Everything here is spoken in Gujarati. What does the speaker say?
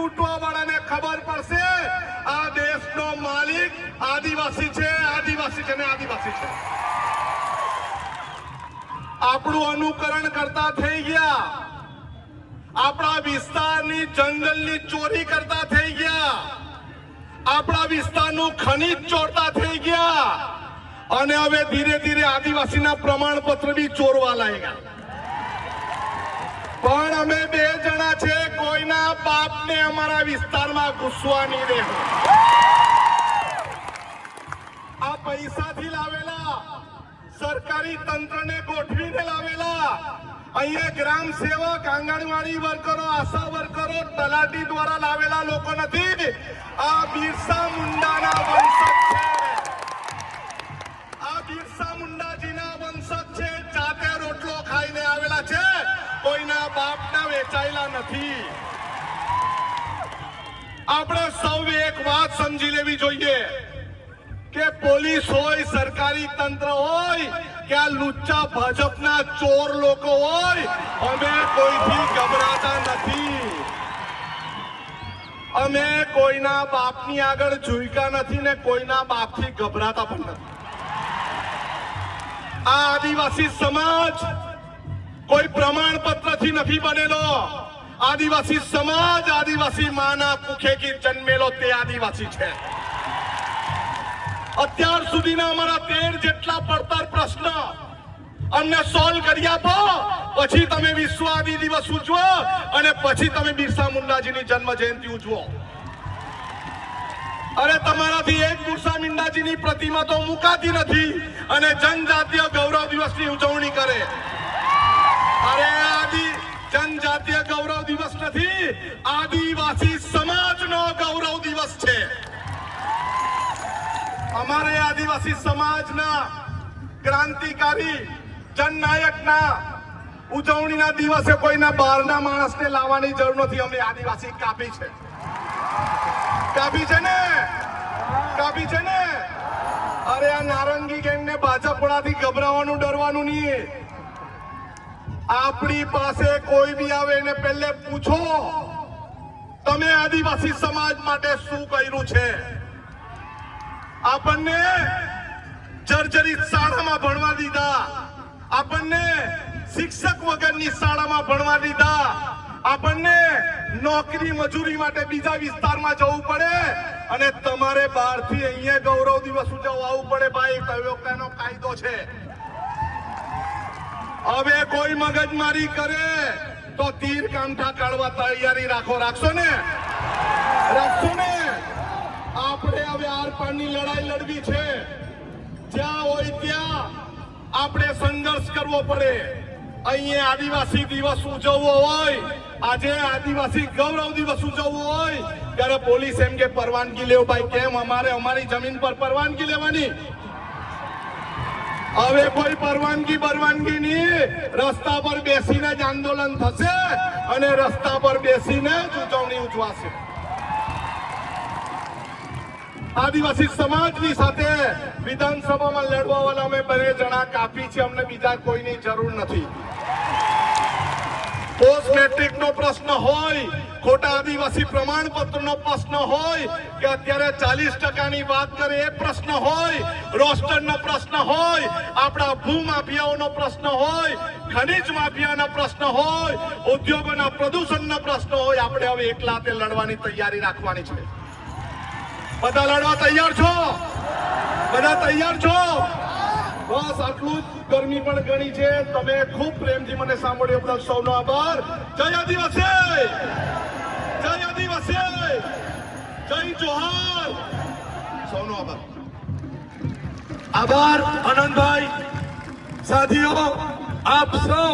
લૂંટવા વાળાને ખબર પડશે આ દેશનો માલિક આદિવાસી છે, આદિવાસી છે ને આદિવાસી છે. આપણું અનુકરણ કરતા થઈ ગયા, આપણા વિસ્તારની જંગલની ચોરી કરતા થઈ ગયા, આપણા વિસ્તારનું ખનીજ ચોરતા થઈ ગયા અને હવે ધીરે ધીરે આદિવાસીના પ્રમાણપત્ર બી ચોરવા લાગ્યા. પણ અમે બે જણા છે, કોઈના બાપને અમારા વિસ્તારમાં ઘૂસવા નહીં દેવું. આ પૈસાથી લાવેલા, સરકારી તંત્રને ગોઠવીને લાવેલા, અહીંયા ગ્રામ સેવક, આંગણવાડી વર્કરો, આશા વર્કરો, તલાટી દ્વારા લાવેલા લોકો નથી. આ બિરસા મુંડાના વંશજ છે, આ બિરસા મુંડાજીના વંશજ છે. જાતે રોટલો ખાઈને આવેલા છે, કોઈના બાપના વેચાયેલા નથી. આપણે સૌએ એક વાત સમજી લેવી જોઈએ કે પોલીસ હોય, સરકારી તંત્ર હોય કે આ લુચ્ચા ભાજપના ચોર લોકો હોય, અમે કોઈથી ગભરાતા નથી. અમે કોઈના બાપની આગળ ઝૂક્યા નથી ને કોઈના બાપથી ગભરાતા પણ નથી. આ આદિવાસી સમાજ કોઈ પ્રમાણપત્રથી નથી બનેલો. આદિવાસી સમાજ આદિવાસી માના કુખેથી જન્મેલો તે આદિવાસી છે. અત્યાર સુધીના અમારા 13 જેટલા પડતર પ્રશ્ન અમને સોલ્વ કરી આપો, પછી તમે વિશ્વ આદિ દિવસ ઉજવો અને પછી તમે બિરસા મુંડાજીની જન્મ જયંતિ ઉજવો. અરે તમારાથી એક બિરસા મુંડાજીની પ્રતિમા તો મુકાતી નથી અને જનજાતીય ગૌરવ દિવસની ઉજવણી કરે. અરે જનજાતીય ગૌરવ દિવસ નથી, આદિવાસી સમાજનો ગૌરવ દિવસ છે. અમારે આદિવાસી સમાજના ક્રાંતિકારી જનનાયકના ઉજવણીના દિવસે કોઈના બહારના માણસને લાવવાની જરૂર નથી. અમે આદિવાસી કાપી છે, કાપી છે ને, કાપી છે ને. અરે આ નારંગી ગેંગને ભાજપવાળાથી ગભરાવાનું, ડરવાનું નહીં. આપણી પાસે કોઈ બી આવે એને પહેલે પૂછો તમે આદિવાસી સમાજ માટે શું કર્યું છે. આપણને જર્જરિત શાળામાં ભણવા દીધા, આપણને શિક્ષક વગરની શાળામાં ભણવા દીધા, આપણને નોકરી મજૂરી માટે બીજા વિસ્તારમાં જવું પડે અને તમારે બહારથી અહીંયા ગૌરવ દિવસ ઉજવવા આવવું પડે. ભાઈ કયો કાયદો છે? હવે કોઈ મગજમારી કરે તો તીર કામઠા કાઢવા તૈયારી રાખશો ને, રાખશો ને. આપણે હવે આર પારની લડાઈ લડવી છે. જ્યાં હોય ત્યાં આપણે સંઘર્ષ કરવો પડે. અહીંયા આદિવાસી દિવસ ઉજવવો હોય, આજે આદિવાસી ગૌરવ દિવસ ઉજવવો હોય ત્યારે પોલીસ એમ કે પરવાનગી લેવો. ભાઈ કેમ? અમારે અમારી જમીન પર પરવાનગી લેવાની? હવે કોઈ પરવાનગી નહીં. રસ્તા પર બેસીને જ આંદોલન થશે અને રસ્તા પર બેસીને જ ઉજવણી ઉજવાશે. આદિવાસી સમાજની સાથે વિધાનસભામાં લડવા વાળા અમે 2 જણા કાપી છે. અમને બીજા કોઈની જરૂર નથી. પોસ્ટ મેટ્રિક નો પ્રશ્ન હોય, ખોટા આદિવાસી પ્રમાણપત્રનો પ્રશ્ન હોય કે અત્યારે 40% વાત કરે એ પ્રશ્ન હોય, રોસ્ટરનો પ્રશ્ન હોય, આપણા ભૂમાફિયાઓનો પ્રશ્ન હોય, ખનીજ માફિયાનો પ્રશ્ન હોય, ઉદ્યોગોના પ્રદૂષણનો પ્રશ્ન હોય, આપણે હવે એકલા હાથે લડવાની તૈયારી રાખવાની છે. બધા લડવા તૈયાર છો? બધા તૈયાર છો? બસ આટલું જ. ગરમી પણ ઘણી છે. તમે ખૂબ પ્રેમથી મને સાંભળ્યો બદલ સૌનો આભાર. જય આદિવાસી, જય આદિવાસી, જય જોહાર. સૌનો આભાર. આભાર આનંદભાઈ. સાથીઓ, આપ સૌ